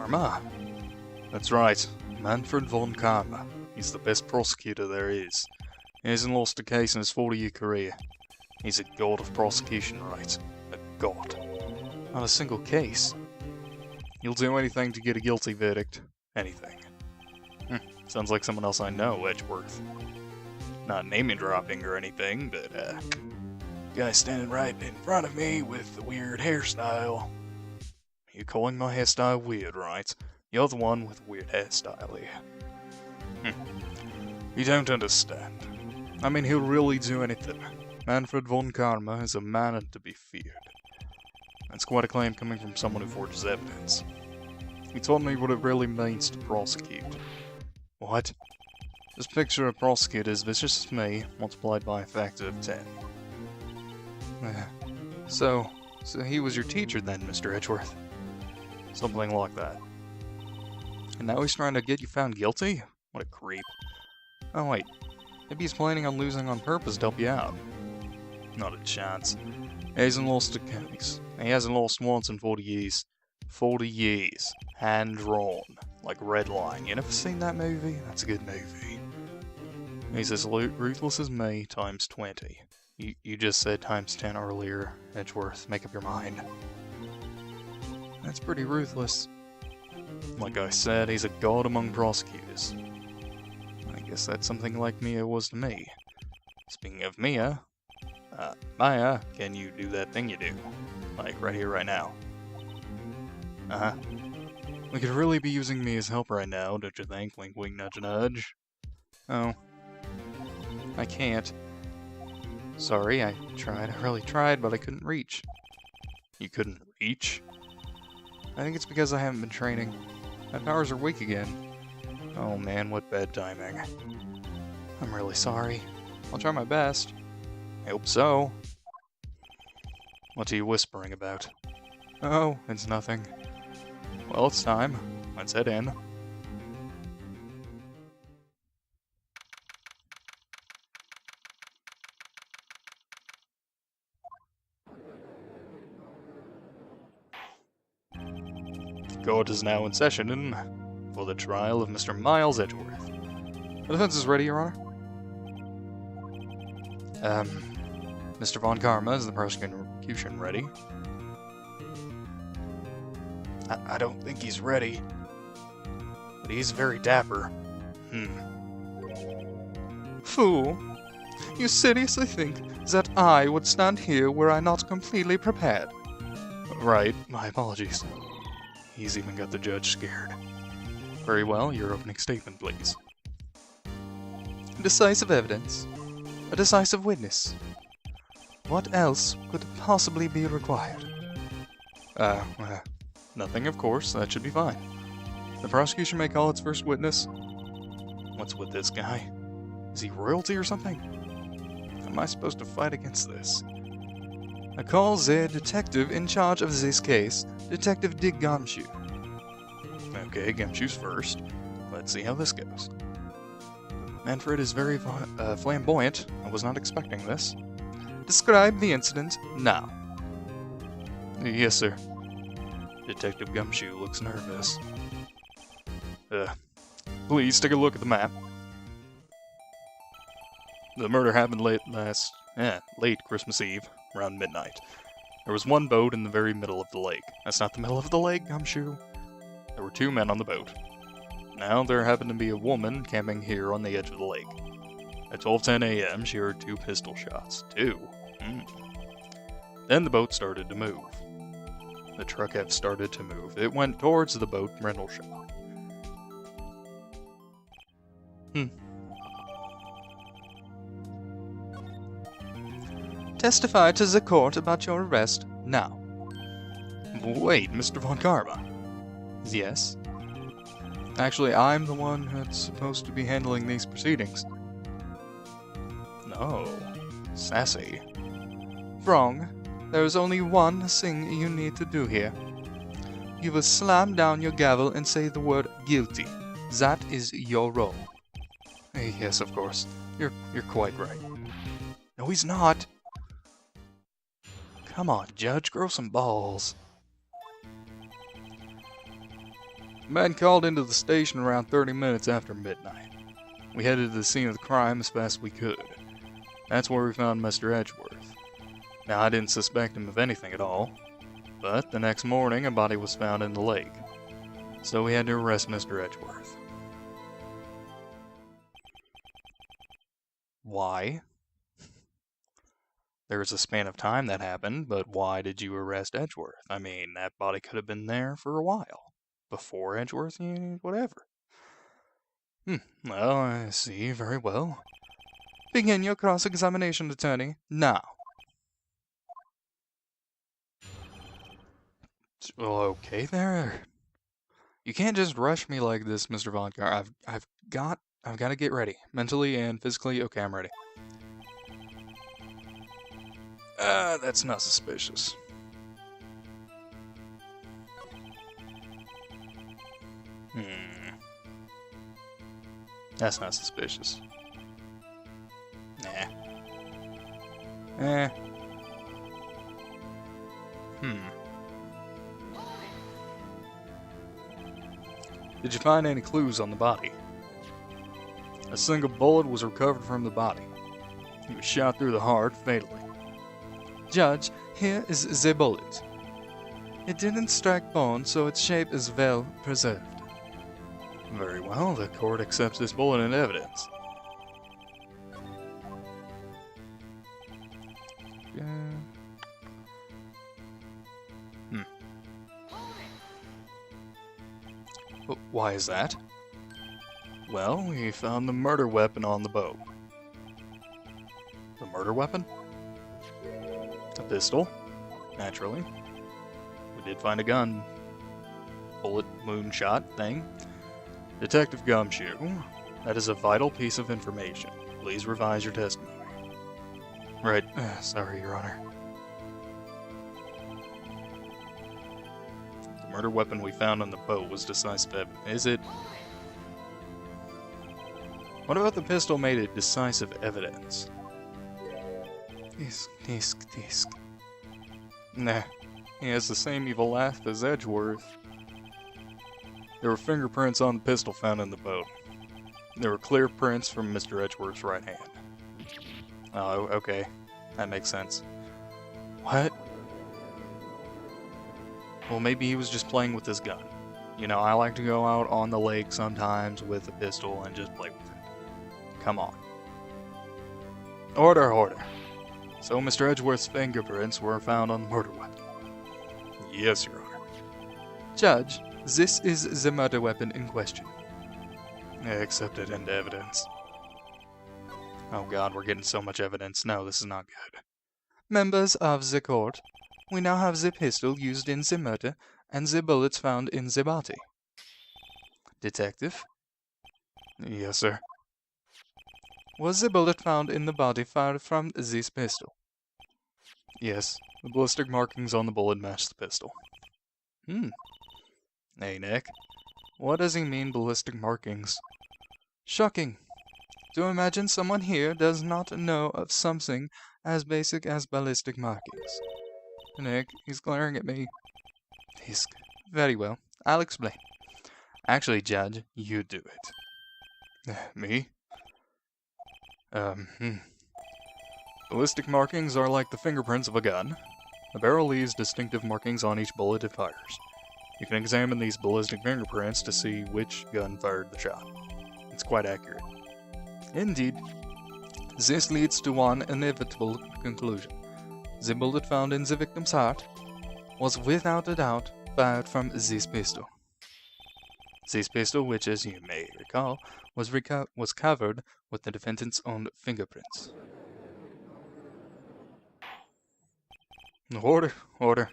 Karma? That's right, Manfred von Karma. He's the best prosecutor there is. He hasn't lost a case in his 40-year career. He's a god of prosecution, right? A god. Not a single case. He'll do anything to get a guilty verdict. Anything. Sounds like someone else I know, Edgeworth. Not naming dropping or anything, but guy standing right in front of me with the weird hairstyle. You're calling my hairstyle weird, right? You're the one with a weird hairstyle here. You don't understand. I mean, he'll really do anything. Manfred von Karma is a man to be feared. That's quite a claim coming from someone who forges evidence. He taught me what it really means to prosecute. What? Just picture a prosecutor as vicious as me, multiplied by a factor of 10. So he was your teacher then, Mr. Edgeworth? Something like that. And now he's trying to get you found guilty? What a creep. Oh wait, maybe he's planning on losing on purpose to help you out. Not a chance. He hasn't lost a case. He hasn't lost once in 40 years. 40 years. Hand-drawn. Like Red Line. You never seen that movie? That's a good movie. He's as ruthless as me, times 20. You just said times 10 earlier, Edgeworth. Make up your mind. That's pretty ruthless. Like I said, he's a god among prosecutors. I guess that's something like Mia was to me. Speaking of Mia, Maya, can you do that thing you do? Like, right here, right now. We could really be using Mia's help right now, don't you think? Wink, wink, nudge, nudge. Oh. I can't. Sorry, I really tried, but I couldn't reach. You couldn't reach? I think it's because I haven't been training. My powers are weak again. Oh man, what bad timing. I'm really sorry. I'll try my best. I hope so. What are you whispering about? Oh, it's nothing. Well, it's time. Let's head in. Court is now in session for the trial of Mr. Miles Edgeworth. The defense is ready, Your Honor. Mr. Von Karma, is the prosecution ready? I don't think he's ready. But he's very dapper. Fool! You seriously think that I would stand here were I not completely prepared? Right, my apologies. He's even got the judge scared. Very well, your opening statement, please. Decisive evidence. A decisive witness. What else could possibly be required? Nothing, of course. That should be fine. The prosecution may call its first witness. What's with this guy? Is he royalty or something? How am I supposed to fight against this? I call the detective in charge of this case, Detective Dick Gumshoe. Okay, Gumshoe's first. Let's see how this goes. Manfred is very flamboyant. I was not expecting this. Describe the incident now. Yes, sir. Detective Gumshoe looks nervous. Please take a look at the map. The murder happened late Christmas Eve, around midnight. There was one boat in the very middle of the lake. That's not the middle of the lake, Gumshoe. There were two men on the boat. Now, there happened to be a woman camping here on the edge of the lake. At 12:10 a.m., she heard two pistol shots. Two. Then the boat started to move. The truck had started to move. It went towards the boat rental shop. Testify to the court about your arrest now. Wait, Mr. Von Karma. Yes? Actually, I'm the one that's supposed to be handling these proceedings. No. Sassy. Wrong. There's only one thing you need to do here. You will slam down your gavel and say the word guilty. That is your role. Yes, of course. You're quite right. No, he's not. Come on, Judge, grow some balls. Man called into the station around 30 minutes after midnight. We headed to the scene of the crime as fast as we could. That's where we found Mr. Edgeworth. Now, I didn't suspect him of anything at all, but the next morning a body was found in the lake. So we had to arrest Mr. Edgeworth. Why? There was a span of time that happened, but why did you arrest Edgeworth? I mean, that body could have been there for a while. Before Edgeworth, whatever. Well, I see, very well. Begin your cross-examination, attorney, now. Okay there. You can't just rush me like this, Mr. Von Carr. I've got to get ready. Mentally and physically, okay, I'm ready. That's not suspicious. That's not suspicious. Nah. Did you find any clues on the body? A single bullet was recovered from the body. He was shot through the heart fatally. Judge, here is the bullet. It didn't strike bone, so its shape is well preserved. Very well, the court accepts this bullet in evidence. Why is that? Well, we found the murder weapon on the boat. The murder weapon? A pistol, naturally. We did find a gun. Bullet moonshot thing. Detective Gumshoe, that is a vital piece of information. Please revise your testimony. Right, sorry, Your Honor. The murder weapon we found on the boat was decisive evidence. Is it? What about the pistol made it decisive evidence? Disc. Nah, he has the same evil laugh as Edgeworth. There were fingerprints on the pistol found in the boat. There were clear prints from Mr. Edgeworth's right hand. Oh, okay. That makes sense. What? Well, maybe he was just playing with his gun. You know, I like to go out on the lake sometimes with a pistol and just play with it. Come on. Order. So Mr. Edgeworth's fingerprints were found on the murder weapon. Yes, Your Honor. Judge, this is the murder weapon in question. Accepted into evidence. Oh god, we're getting so much evidence. No, this is not good. Members of the court, we now have the pistol used in the murder and the bullets found in the body. Detective? Yes, sir. Was the bullet found in the body fired from this pistol? Yes, the ballistic markings on the bullet match the pistol. Hey, Nick. What does he mean, ballistic markings? Shocking. To imagine someone here does not know of something as basic as ballistic markings. Nick, he's glaring at me. Disc. Very well. I'll explain. Actually, Judge, you do it. Me? Ballistic markings are like the fingerprints of a gun. The barrel leaves distinctive markings on each bullet it fires. You can examine these ballistic fingerprints to see which gun fired the shot. It's quite accurate. Indeed. This leads to one inevitable conclusion. The bullet found in the victim's heart was without a doubt fired from this pistol. This pistol, which, as you may recall, was covered with the defendant's own fingerprints. Order.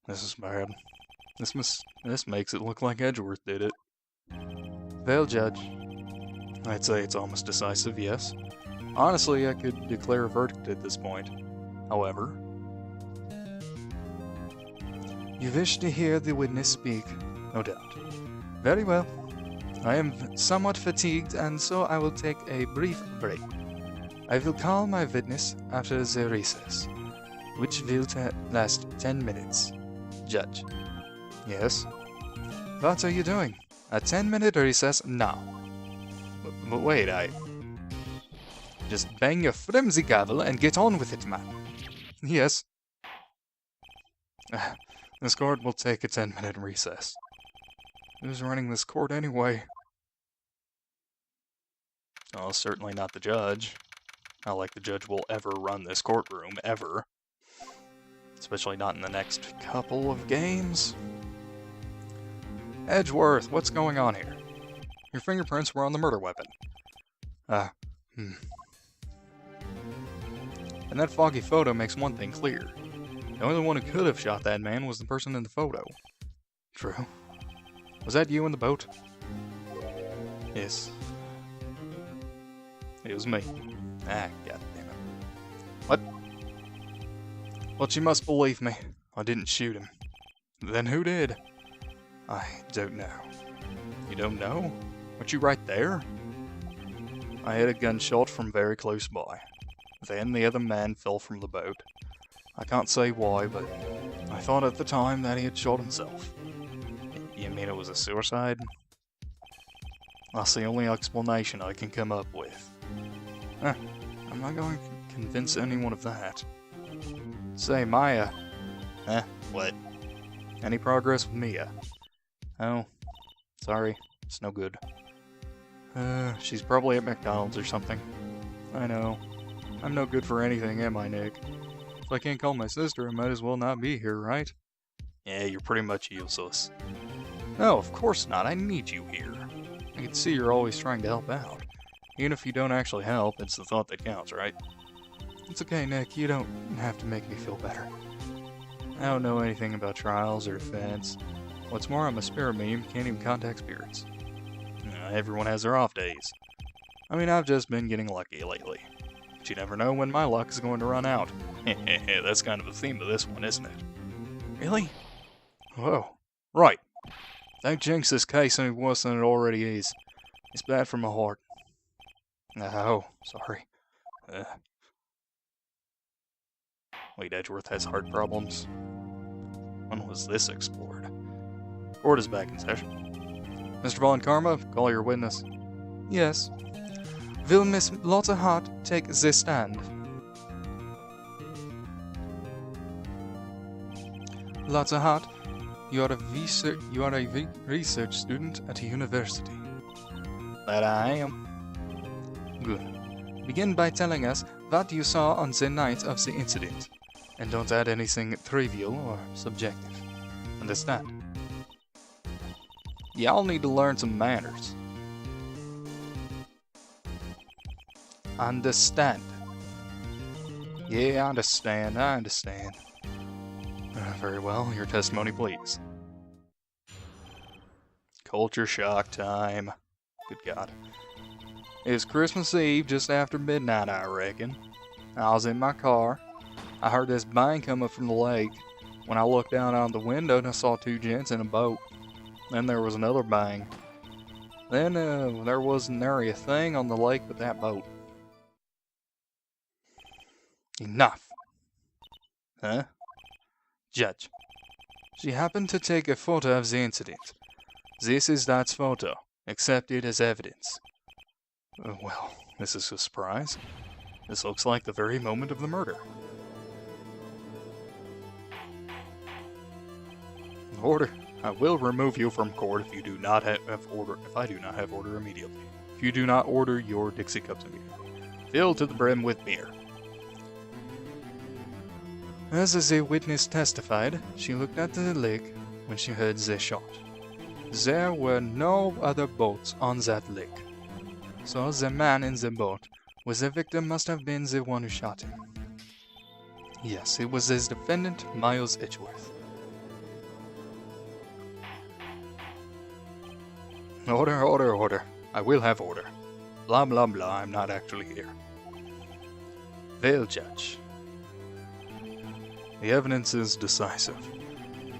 This is bad. This makes it look like Edgeworth did it. Well, Judge, I'd say it's almost decisive, yes. Honestly, I could declare a verdict at this point. However... You wish to hear the witness speak? No doubt. Very well. I am somewhat fatigued, and so I will take a brief break. I will call my witness after the recess, which will last 10 minutes. Judge. Yes? What are you doing? A 10-minute recess now. But wait, Just bang your flimsy gavel and get on with it, man. Yes. This court will take a 10-minute recess. Who's running this court anyway? Oh, certainly not the judge. Not like the judge will ever run this courtroom, ever. Especially not in the next couple of games. Edgeworth, what's going on here? Your fingerprints were on the murder weapon. And that foggy photo makes one thing clear. The only one who could have shot that man was the person in the photo. True. Was that you in the boat? Yes. It was me. Ah, goddammit. What? Well, you must believe me. I didn't shoot him. Then who did? I don't know. You don't know? Weren't you right there? I had a gunshot from very close by. Then the other man fell from the boat. I can't say why, but I thought at the time that he had shot himself. You mean it was a suicide? That's the only explanation I can come up with. I'm not going to convince anyone of that. Say, Maya. What? Any progress with Mia? Oh, sorry. It's no good. She's probably at McDonald's or something. I know. I'm no good for anything, am I, Nick? If I can't call my sister, I might as well not be here, right? Yeah, you're pretty much useless. No, of course not. I need you here. I can see you're always trying to help out. Even if you don't actually help, it's the thought that counts, right? It's okay, Nick. You don't have to make me feel better. I don't know anything about trials or defense. What's more, I'm a spirit medium, can't even contact spirits. Everyone has their off days. I mean, I've just been getting lucky lately. But you never know when my luck is going to run out. That's kind of the theme of this one, isn't it? Really? Whoa. Right. Don't jinx this case any worse than it already is. It's bad for my heart. Oh, sorry. Wait, Edgeworth has heart problems? When was this explored? Court is back in session. Mr. Von Karma, call your witness. Yes. Will Miss Lotta Hart take the stand? Lotta Hart, you are a research student at a university. That I am. Good. Begin by telling us what you saw on the night of the incident, and don't add anything trivial or subjective. Understand? Y'all need to learn some manners. Understand. Yeah, I understand. Very well, your testimony, please. Culture shock time. Good God. It was Christmas Eve, just after midnight, I reckon. I was in my car. I heard this bang come up from the lake. When I looked down out the window, I saw two gents in a boat. Then there was another bang. Then there wasn't nary a thing on the lake but that boat. Enough. Huh? Judge. She happened to take a photo of the incident. This is that photo. Accept it as evidence. Well, this is a surprise. This looks like the very moment of the murder. Order. I will remove you from court if you do not have order. If I do not have order immediately. If you do not order your Dixie cups immediately. Filled to the brim with beer. As the witness testified, she looked at the lake when she heard the shot. There were no other boats on that lake. So the man in the boat with the victim must have been the one who shot him. Yes, it was his defendant, Miles Edgeworth. Order, order, order. I will have order. Blah, blah, blah, I'm not actually here. Well, Judge. The evidence is decisive.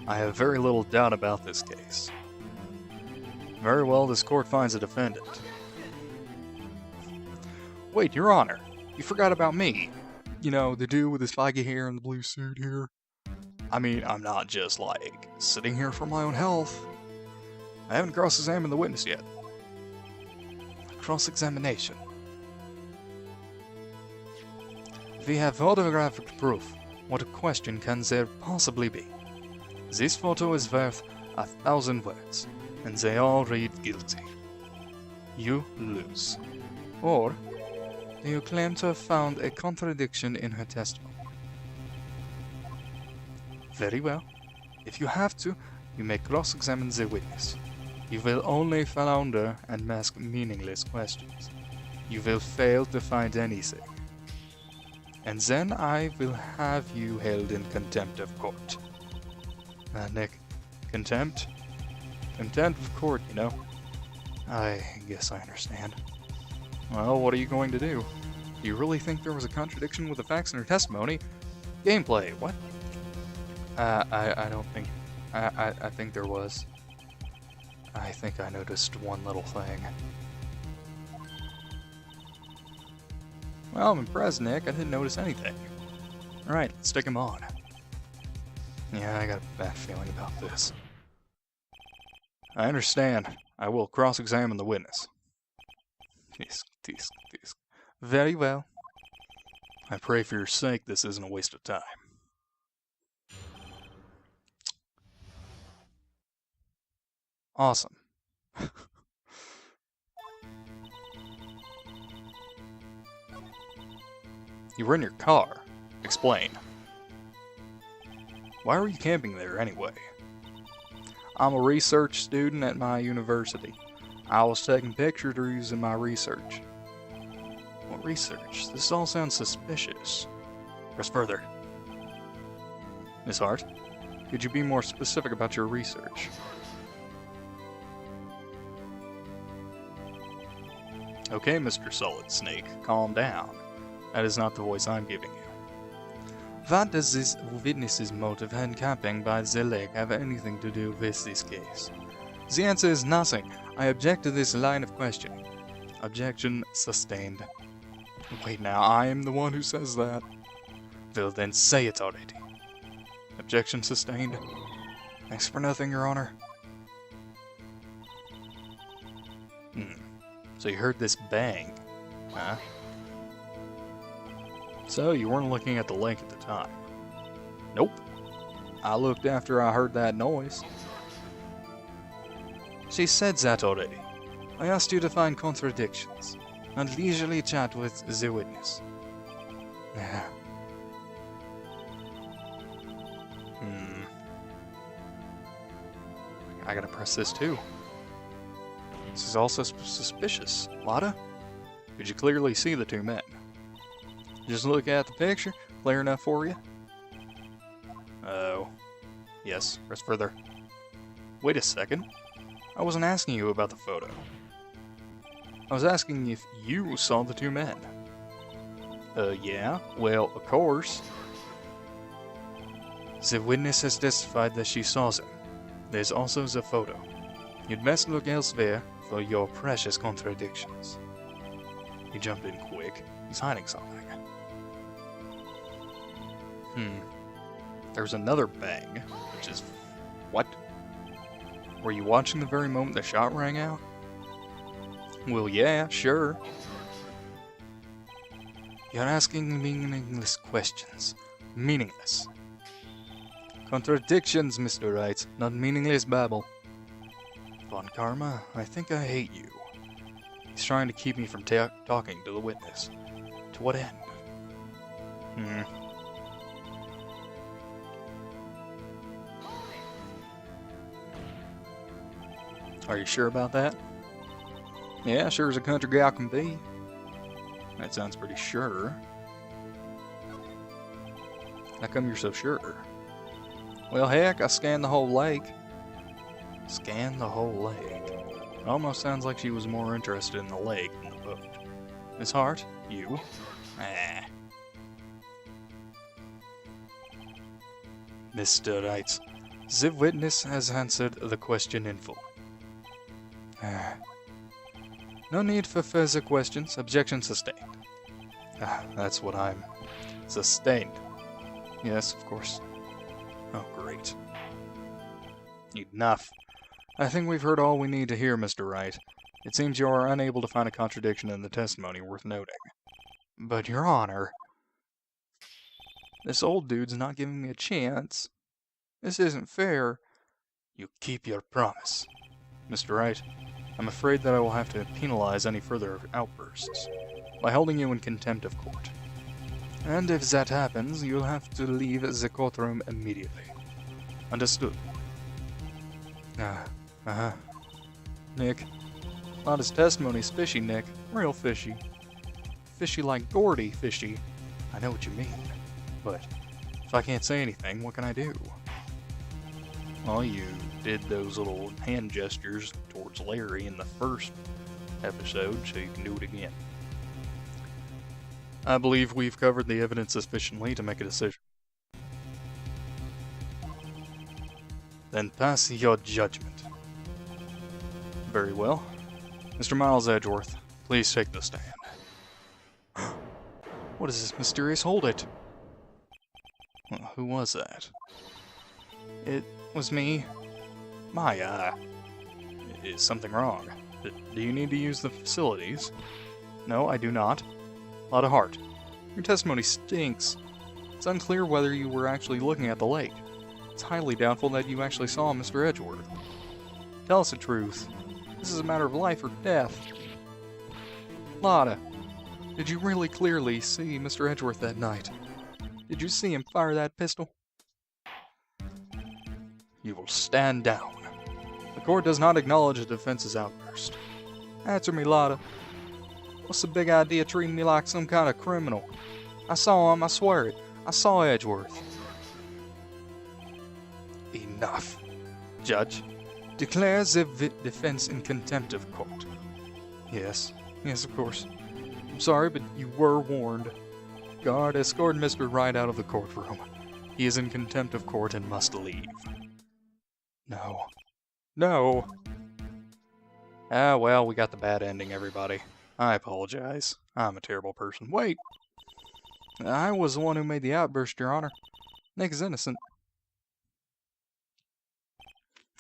I have very little doubt about this case. Very well, this court finds a defendant. Wait, Your Honor, you forgot about me. You know, the dude with his spiky hair and the blue suit here. I mean, I'm not just, like, sitting here for my own health. I haven't cross-examined the witness yet. Cross-examination. We have photographic proof. What question can there possibly be? This photo is worth 1,000 words, and they all read guilty. You lose. Or, do you claim to have found a contradiction in her testimony? Very well. If you have to, you may cross-examine the witness. You will only flounder and ask meaningless questions. You will fail to find anything. And then I will have you held in contempt of court. Nick, contempt? Contempt of court, you know. I guess I understand. Well, what are you going to do? Do you really think there was a contradiction with the facts in her testimony? Gameplay, what? I don't think... I think there was. I think I noticed one little thing. Well, I'm impressed, Nick. I didn't notice anything. Alright, let's stick him on. Yeah, I got a bad feeling about this. I understand. I will cross-examine the witness. Tisk. Very well. I pray for your sake this isn't a waste of time. Awesome. You were in your car. Explain. Why were you camping there anyway? I'm a research student at my university. I was taking pictures in my research. What research? This all sounds suspicious. Press further. Miss Hart, could you be more specific about your research? Okay, Mr. Solid Snake, calm down. That is not the voice I'm giving you. What does this witness's motive in camping by the lake have anything to do with this case? The answer is nothing. I object to this line of questioning. Objection sustained. Wait now, I am the one who says that. Well then say it already. Objection sustained. Thanks for nothing, Your Honor. So you heard this bang, huh? So you weren't looking at the lake at the time? Nope. I looked after I heard that noise. She said that already. I asked you to find contradictions, and leisurely chat with the witness. Yeah. I gotta press this too. This is also suspicious. Lotta? Could you clearly see the two men? Just look at the picture. Clear enough for you? Oh. Yes, press further. Wait a second. I wasn't asking you about the photo. I was asking if you saw the two men. Yeah? Well, of course. The witness has testified that she saw them. There's also the photo. You'd best look elsewhere for your precious contradictions. He jumped in quick. He's hiding something. There's another bang, which is... What? Were you watching the very moment the shot rang out? Well, yeah, sure. You're asking meaningless questions. Meaningless. Contradictions, Mr. Wright, not meaningless babble. Von Karma, I think I hate you. He's trying to keep me from talking to the witness. To what end? Are you sure about that? Yeah, sure as a country gal can be. That sounds pretty sure. How come you're so sure? Well, heck, I scanned the whole lake. Scanned the whole lake? It almost sounds like she was more interested in the lake than the boat. Miss Hart, you? Mr. Wright, the witness has answered the question in full. No need for further questions. Objection sustained. That's what I'm... Sustained. Yes, of course. Oh, great. Enough. I think we've heard all we need to hear, Mr. Wright. It seems you are unable to find a contradiction in the testimony worth noting. But, Your Honor, this old dude's not giving me a chance. This isn't fair. You keep your promise. Mr. Wright, I'm afraid that I will have to penalize any further outbursts by holding you in contempt of court. And if that happens, you'll have to leave the courtroom immediately. Understood? Nick, a lot of his testimony's fishy, Nick. Real fishy. Fishy like Gordy fishy. I know what you mean. But if I can't say anything, what can I do? Well, you did those little hand gestures towards Larry in the first episode, so you can do it again. I believe we've covered the evidence sufficiently to make a decision. Then pass your judgment. Very well. Mr. Miles Edgeworth, please take the stand. What is this mysterious hold it? Well, who was that? It was me. Maya. Is something wrong? Do you need to use the facilities? No, I do not. A lot of heart. Your testimony stinks. It's unclear whether you were actually looking at the lake. It's highly doubtful that you actually saw Mr. Edgeworth. Tell us the truth. This is a matter of life or death. Lotta, did you really clearly see Mr. Edgeworth that night? Did you see him fire that pistol? You will stand down. The court does not acknowledge the defense's outburst. Answer me, Lotta. What's the big idea treating me like some kind of criminal? I saw him, I swear it. I saw Edgeworth. Enough. Judge, declare the defense in contempt of court. Yes, of course. I'm sorry, but you were warned. Guard, escort Mr. Wright out of the courtroom. He is in contempt of court and must leave. No. No! Ah, well, we got the bad ending, everybody. I apologize. I'm a terrible person. Wait! I was the one who made the outburst, Your Honor. Nick is innocent.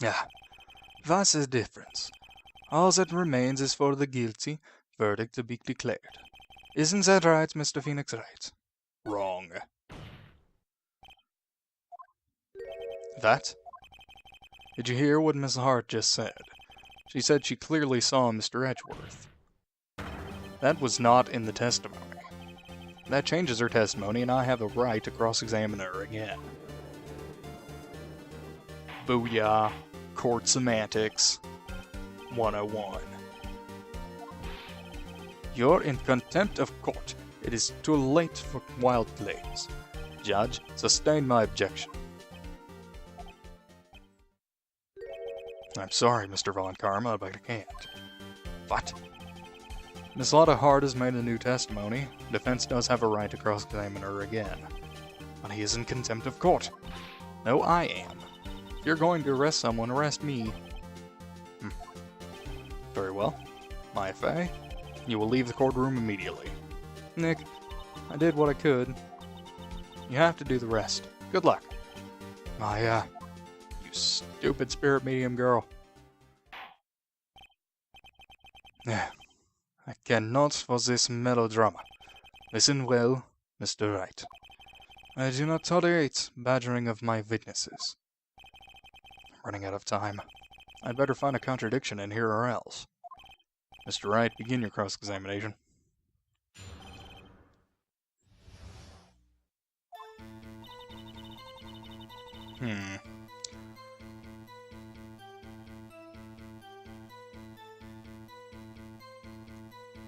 Ah, what's the difference? All that remains is for the guilty verdict to be declared. Isn't that right, Mr. Phoenix Wright? Wrong. That? Did you hear what Miss Hart just said? She said she clearly saw Mr. Edgeworth. That was not in the testimony. That changes her testimony, and I have a right to cross-examine her again. Booyah. Court Semantics 101. You're in contempt of court. It is too late for wild claims. Judge, sustain my objection. I'm sorry, Mr. Von Karma, but I can't. What? Miss Lotta Hart has made a new testimony. Defense does have a right to cross-examine her again. But he is in contempt of court. No, I am. If you're going to arrest someone, arrest me. Very well. My affair. You will leave the courtroom immediately. Nick, I did what I could. You have to do the rest. Good luck. Maya, you stupid spirit medium girl. I cannot for this melodrama. Listen well, Mr. Wright. I do not tolerate badgering of my witnesses. I'm running out of time. I'd better find a contradiction in here or else. Mr. Wright, begin your cross-examination.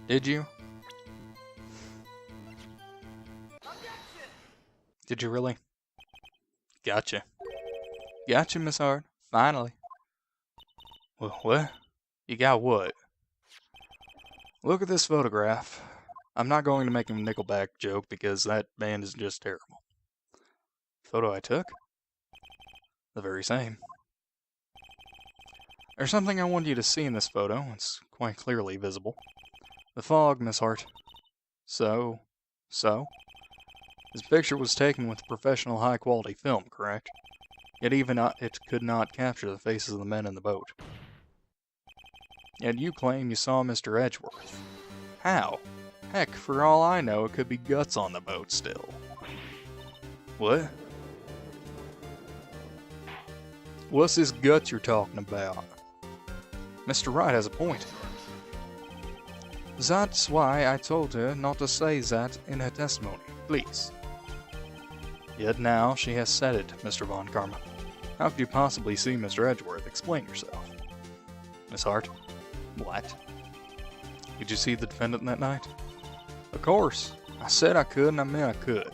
Did you? Did you really? Gotcha. Gotcha, Miss Hart. Finally. Well, what? You got what? Look at this photograph. I'm not going to make a Nickelback joke because that band is just terrible. Photo I took? The very same. There's something I want you to see in this photo. It's quite clearly visible. The fog, Miss Hart. So? This picture was taken with professional high-quality film, correct? Yet even it could not capture the faces of the men in the boat. Yet you claim you saw Mr. Edgeworth. How? Heck, for all I know, it could be Guts on the boat still. What? What's this Guts you're talking about? Mr. Wright has a point. That's why I told her not to say that in her testimony, please. Yet now she has said it, Mr. Von Karma. How could you possibly see Mr. Edgeworth? Explain yourself. Miss Hart? What? Did you see the defendant that night? Of course. I said I could and I meant I could.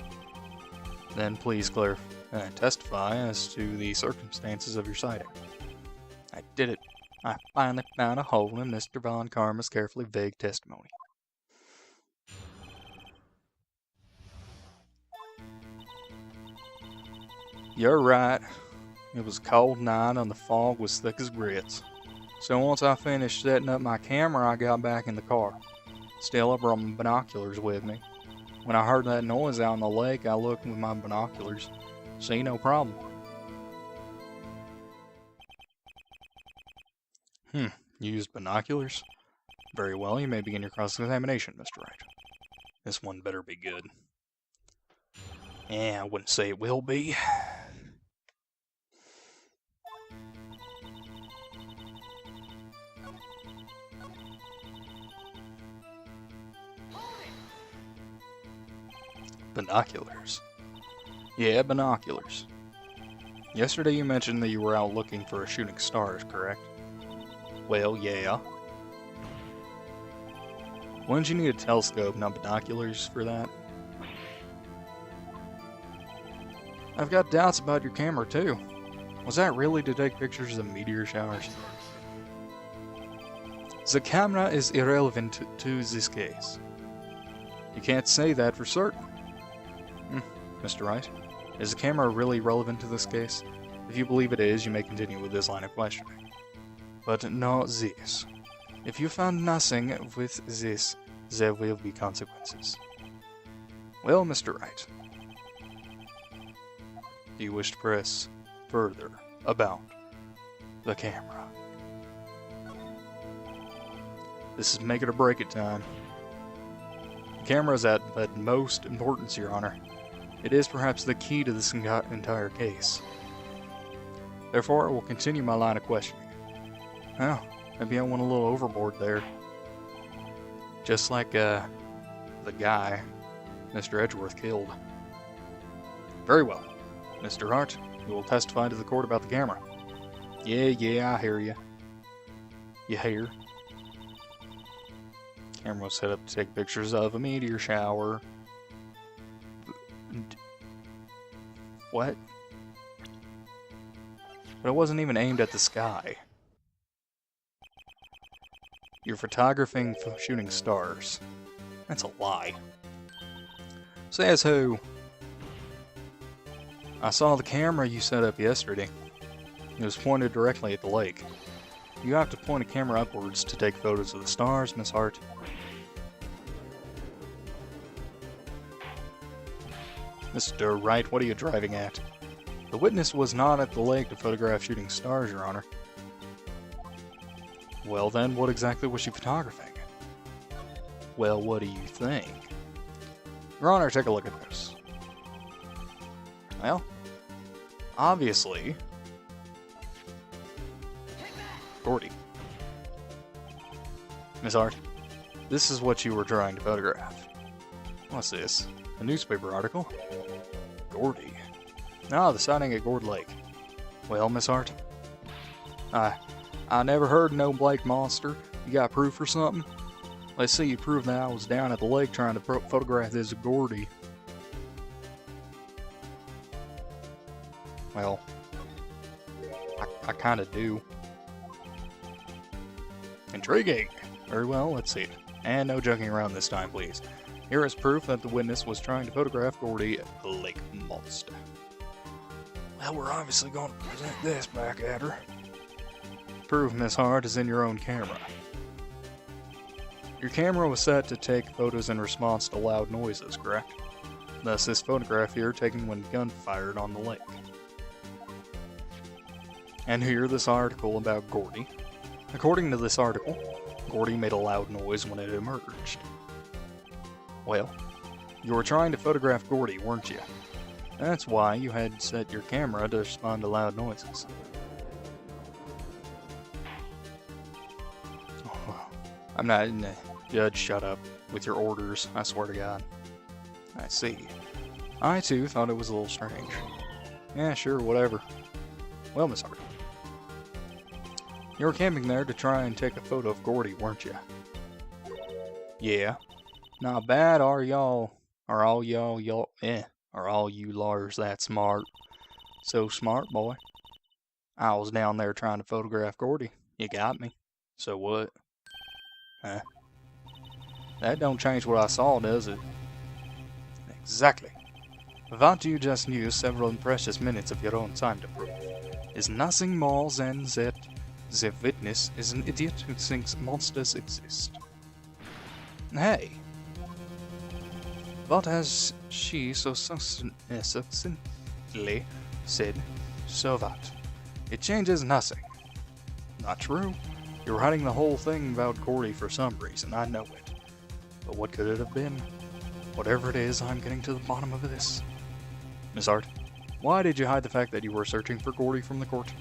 Then please testify as to the circumstances of your sighting. I did it. I finally found a hole in Mr. Von Karma's carefully vague testimony. You're right. It was a cold night and the fog was thick as grits. So once I finished setting up my camera, I got back in the car. Still, I brought my binoculars with me. When I heard that noise out in the lake, I looked with my binoculars. See no problem. You used binoculars? Very well, you may begin your cross-examination, Mr. Wright. This one better be good. Yeah, I wouldn't say it will be. Binoculars. Yeah, binoculars. Yesterday you mentioned that you were out looking for shooting stars, correct? Well, yeah. Wouldn't you need a telescope, not binoculars, for that? I've got doubts about your camera, too. Was that really to take pictures of meteor showers? The camera is irrelevant to this case. You can't say that for certain. Mr. Wright, is the camera really relevant to this case? If you believe it is, you may continue with this line of questioning. But not this. If you found nothing with this, there will be consequences. Well, Mr. Wright, do you wish to press further about the camera? This is make it or break it time. The camera is at most importance, Your Honor. It is perhaps the key to this entire case. Therefore, I will continue my line of questioning. Well, maybe I went a little overboard there. Just like, the guy Mr. Edgeworth killed. Very well. Mr. Hart, you will testify to the court about the camera. Yeah, I hear you. You hear? Camera was set up to take pictures of a meteor shower. What? But it wasn't even aimed at the sky. You're photographing shooting stars. That's a lie. Says who? I saw the camera you set up yesterday. It was pointed directly at the lake. You have to point a camera upwards to take photos of the stars, Miss Hart. Mr. Wright, what are you driving at? The witness was not at the lake to photograph shooting stars, Your Honor. Well then, what exactly was she photographing? Well, what do you think? Your Honor, take a look at this. Well, obviously, Gordy. Miss Hart, this is what you were trying to photograph. What's this? A newspaper article? Gordy. Ah, the sighting at Gord Lake. Well, Miss Hart? I never heard no Blake monster. You got proof or something? Let's see you prove that I was down at the lake trying to photograph this Gordy. Well, I kinda do. Intriguing. Very well, let's see it. And no joking around this time, please. Here is proof that the witness was trying to photograph Gordy, the lake monster. Well, we're obviously going to present this back at her. Proof, Miss Hart, is in your own camera. Your camera was set to take photos in response to loud noises, correct? Thus, this photograph here taken when gun fired on the lake. And here this article about Gordy. According to this article, Gordy made a loud noise when it emerged. Well, you were trying to photograph Gordy, weren't you? That's why you had set your camera to respond to loud noises. Oh, I'm not in the judge, shut up with your orders, I swear to God. I see. I too thought it was a little strange. Yeah, sure, whatever. Well, Miss Hart, you were camping there to try and take a photo of Gordy, weren't you? Yeah. Not bad, are all you lawyers that smart? So smart, boy. I was down there trying to photograph Gordy. You got me. So what? Huh? That don't change what I saw, does it? Exactly. What you just used several precious minutes of your own time to prove is nothing more than that the witness is an idiot who thinks monsters exist. Hey! What has she so succinctly said, so what? It changes nothing. Not true. You're hiding the whole thing about Gordy for some reason, I know it. But what could it have been? Whatever it is, I'm getting to the bottom of this. Miss Hart, why did you hide the fact that you were searching for Gordy from the court?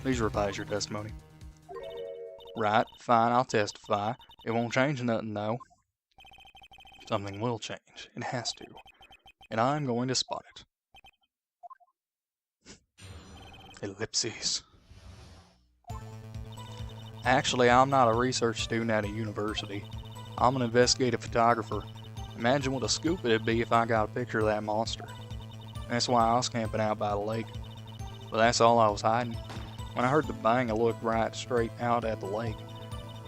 Please revise your testimony. Right, fine, I'll testify. It won't change nothing, though. Something will change. It has to. And I'm going to spot it. Ellipses. Actually, I'm not a research student at a university. I'm an investigative photographer. Imagine what a scoop it'd be if I got a picture of that monster. That's why I was camping out by the lake. But that's all I was hiding. When I heard the bang, I looked right straight out at the lake.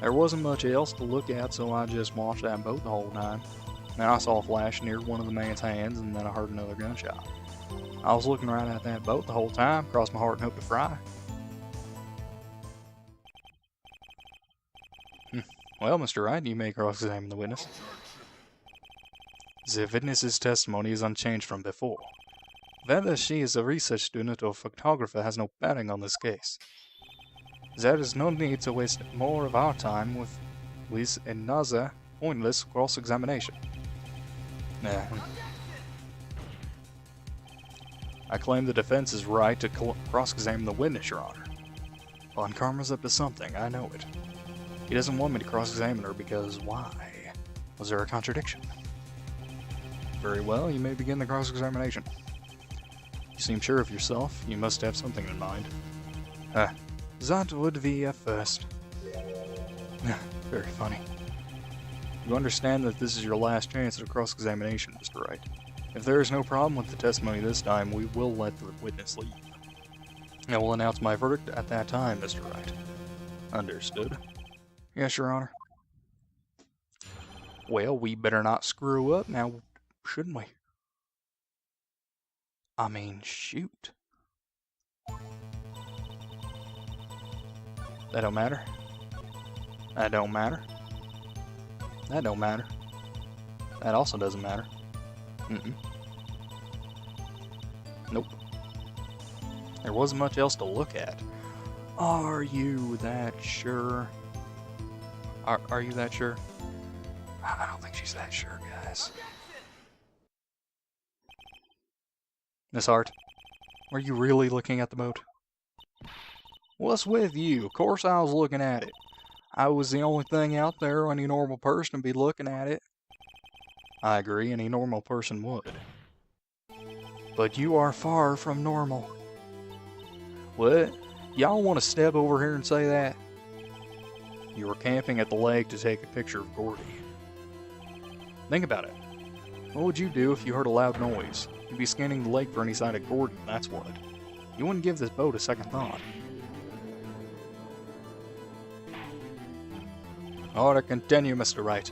There wasn't much else to look at, so I just watched that boat the whole time. Then I saw a flash near one of the man's hands, and then I heard another gunshot. I was looking right at that boat the whole time, crossed my heart and hoped to fry. Well, Mr. Wright, you may cross-examine the witness. The witness's testimony is unchanged from before. Whether she is a research student or photographer has no bearing on this case. There is no need to waste more of our time with another pointless cross-examination. I claim the defense is right to cross-examine the witness, Your Honor. Von Karma's up to something, I know it. He doesn't want me to cross-examine her because why? Was there a contradiction? Very well, you may begin the cross-examination. You seem sure of yourself. You must have something in mind. That would be a first. Very funny. You understand that this is your last chance at a cross-examination, Mr. Wright. If there is no problem with the testimony this time, we will let the witness leave. I will announce my verdict at that time, Mr. Wright. Understood. Yes, Your Honor. Well, we better not screw up now, shouldn't we? I mean, shoot. That don't matter. That don't matter. That don't matter. That also doesn't matter. Nope. There wasn't much else to look at. Are you that sure? Are you that sure? I don't think she's that sure, guys. Miss Hart, were you really looking at the boat? What's with you? Of course I was looking at it. I was the only thing out there any normal person would be looking at it. I agree, any normal person would. But you are far from normal. What? Y'all want to step over here and say that? You were camping at the lake to take a picture of Gordy. Think about it. What would you do if you heard a loud noise? You'd be scanning the lake for any sign of Gordy, that's what. You wouldn't give this boat a second thought. To continue, Mr. Wright.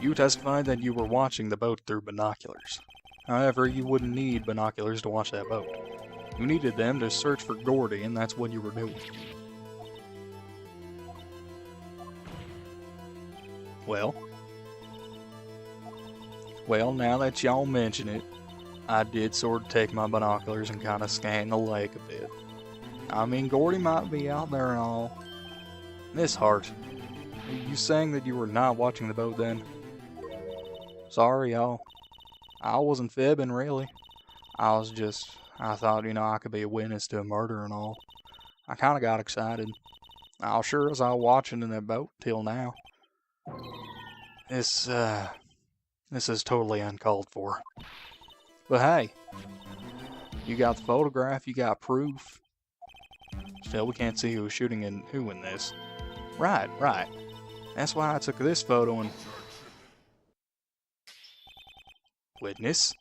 You testified that you were watching the boat through binoculars. However, you wouldn't need binoculars to watch that boat. You needed them to search for Gordy, and that's what you were doing. Well, now that y'all mention it, I did sort of take my binoculars and kind of scan the lake a bit. I mean, Gordy might be out there and all. Miss Hart, are you saying that you were not watching the boat then? Sorry, y'all. I wasn't fibbing, really. I thought, I could be a witness to a murder and all. I kinda got excited. I sure as I was watching in that boat till now. This is totally uncalled for. But hey, you got the photograph, you got proof. Still, we can't see who's shooting and who in this. Right. That's why I took this photo and... Witness,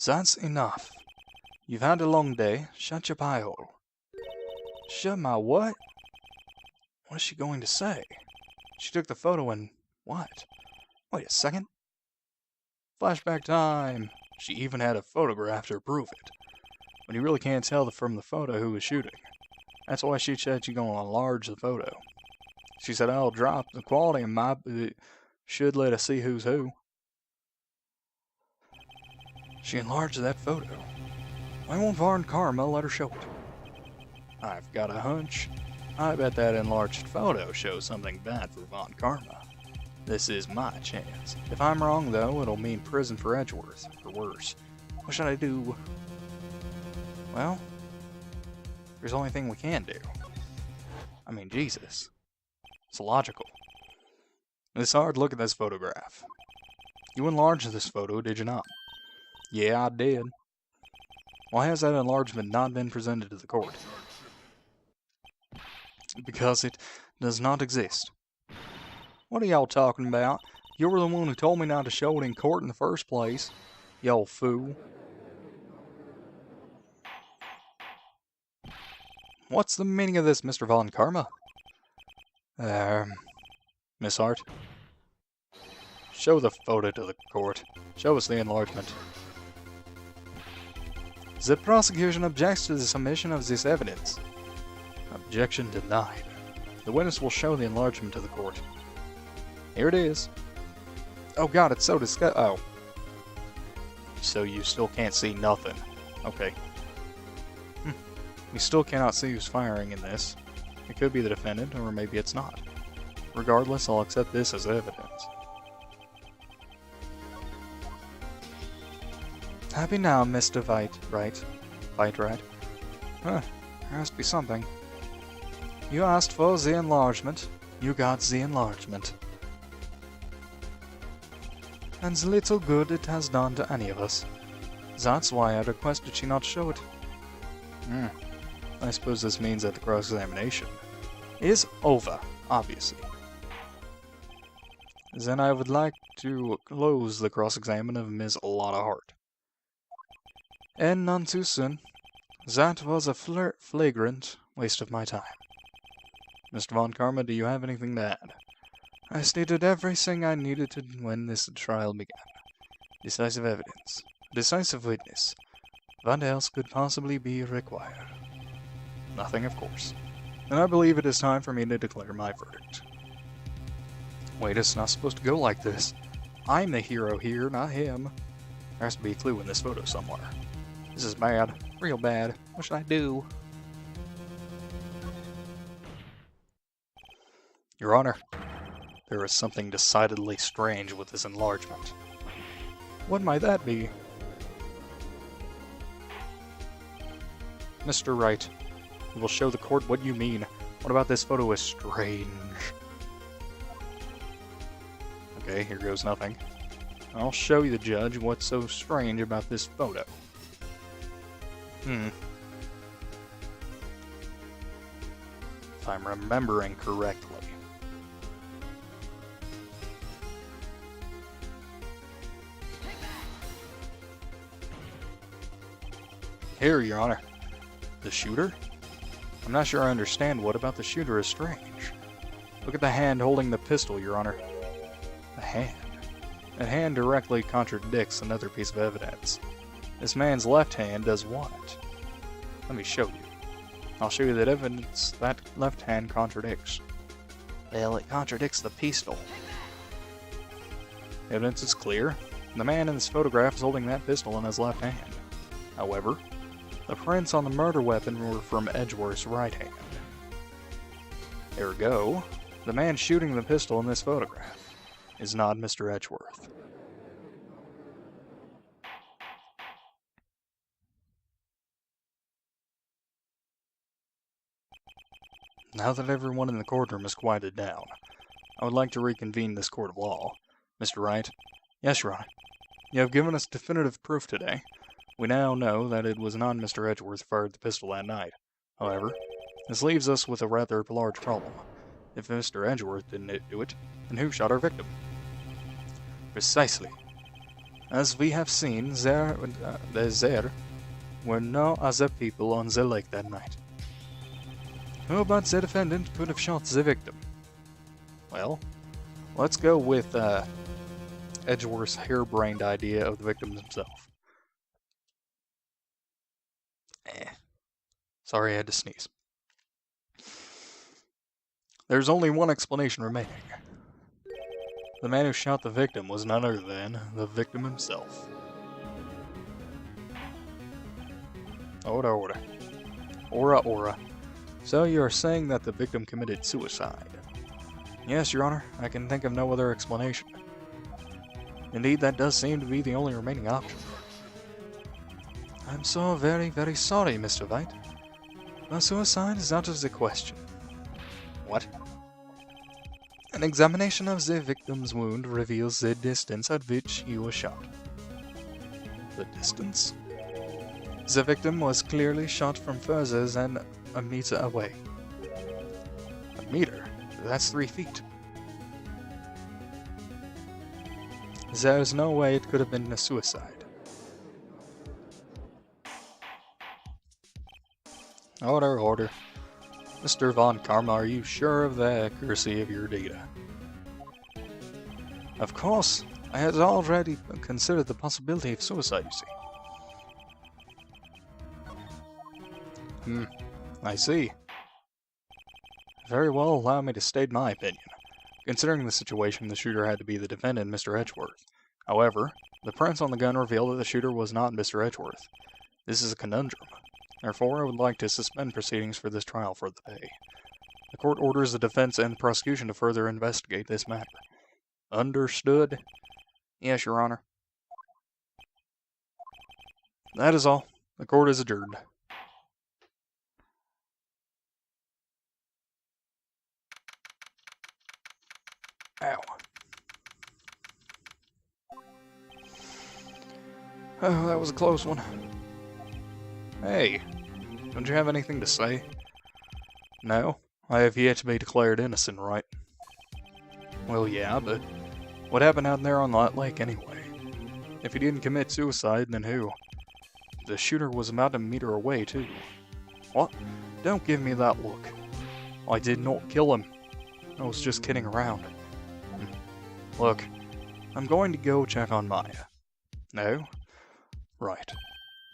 that's enough. You've had a long day. Shut your pie hole. Shut my what? What is she going to say? She took the photo and... what? Wait a second. Flashback time. She even had a photograph to prove it. But you really can't tell from the photo who was shooting. That's why she said she's going to enlarge the photo. She said, I'll drop the quality and should let us see who's who. She enlarged that photo. Why won't Von Karma let her show it? I've got a hunch. I bet that enlarged photo shows something bad for Von Karma. This is my chance. If I'm wrong, though, it'll mean prison for Edgeworth, or worse. What should I do? Well, there's the only thing we can do. I mean, Jesus. It's logical. It's hard to look at this photograph. You enlarged this photo, did you not? Yeah, I did. Why has that enlargement not been presented to the court? Because it does not exist. What are y'all talking about? You were the one who told me not to show it in court in the first place, you old fool. What's the meaning of this, Mr. Von Karma? Miss Hart? Show the photo to the court. Show us the enlargement. The prosecution objects to the submission of this evidence. Objection denied. The witness will show the enlargement to the court. Here it is. Oh god, it's so oh. So you still can't see nothing. Okay. We still cannot see who's firing in this. It could be the defendant, or maybe it's not. Regardless, I'll accept this as evidence. Happy now, Mr. Wright. Huh, there must be something. You asked for the enlargement. You got the enlargement. And little good it has done to any of us. That's why I requested she not show it. I suppose this means that the cross-examination is over, obviously. Then I would like to close the cross-examination of Ms. Lotta Hart. And none too soon. That was a flagrant waste of my time. Mr. Von Karma, do you have anything to add? I stated everything I needed to when this trial began. Decisive evidence. Decisive witness. What else could possibly be required? Nothing, of course. And I believe it is time for me to declare my verdict. Wait, it's not supposed to go like this. I'm the hero here, not him. There has to be a clue in this photo somewhere. This is bad. Real bad. What should I do? Your Honor, there is something decidedly strange with this enlargement. What might that be? Mr. Wright, you will show the court what you mean. What about this photo is strange? Okay, here goes nothing. I'll show you, the judge, what's so strange about this photo. If I'm remembering correctly. Here, Your Honor. The shooter? I'm not sure I understand what about the shooter is strange. Look at the hand holding the pistol, Your Honor. The hand. That hand directly contradicts another piece of evidence. This man's left hand does what? Let me show you. I'll show you that evidence that left hand contradicts. Well, it contradicts the pistol. Evidence is clear. The man in this photograph is holding that pistol in his left hand. However, The prints on the murder weapon were from Edgeworth's right hand. Ergo, the man shooting the pistol in this photograph is not Mr. Edgeworth. Now that everyone in the courtroom is quieted down, I would like to reconvene this court of law. Mr. Wright? Yes, Your Honor. You have given us definitive proof today. We now know that it was not Mr. Edgeworth who fired the pistol that night. However, this leaves us with a rather large problem. If Mr. Edgeworth didn't do it, then who shot our victim? Precisely. As we have seen, there were no other people on the lake that night. Who but the defendant could have shot the victim? Well, let's go with Edgeworth's harebrained idea of the victim himself. Sorry, I had to sneeze. There's only one explanation remaining. The man who shot the victim was none other than the victim himself. Ora ora. Ora ora. So you are saying that the victim committed suicide? Yes, Your Honor. I can think of no other explanation. Indeed, that does seem to be the only remaining option. I'm so very, very sorry, Mr. Wright. But suicide is out of the question. What? An examination of the victim's wound reveals the distance at which he was shot. The distance? The victim was clearly shot from further than a meter away. A meter? That's 3 feet. There's no way it could have been a suicide. Order, order. Mr. Von Karma, are you sure of the accuracy of your data? Of course. I had already considered the possibility of suicide, you see. I see. Very well, allow me to state my opinion. Considering the situation, the shooter had to be the defendant, Mr. Edgeworth. However, the prints on the gun reveal that the shooter was not Mr. Edgeworth. This is a conundrum. Therefore, I would like to suspend proceedings for this trial for the day. The court orders the defense and the prosecution to further investigate this matter. Understood? Yes, Your Honor. That is all. The court is adjourned. Ow. Oh, that was a close one. Hey, don't you have anything to say? No, I have yet to be declared innocent, right? Well, yeah, but what happened out there on that lake anyway? If he didn't commit suicide, then who? The shooter was about a meter away, too. What? Don't give me that look. I did not kill him. I was just kidding around. Look, I'm going to go check on Maya. No? Right.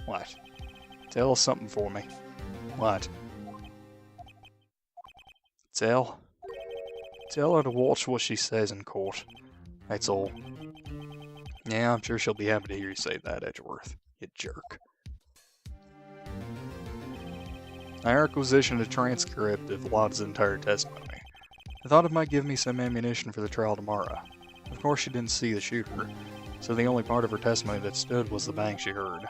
What? Tell us something for me. What? Tell her to watch what she says in court. That's all. Yeah, I'm sure she'll be happy to hear you say that, Edgeworth. You jerk. I requisitioned a transcript of Lotta's entire testimony. I thought it might give me some ammunition for the trial tomorrow. Of course, she didn't see the shooter, so the only part of her testimony that stood was the bang she heard.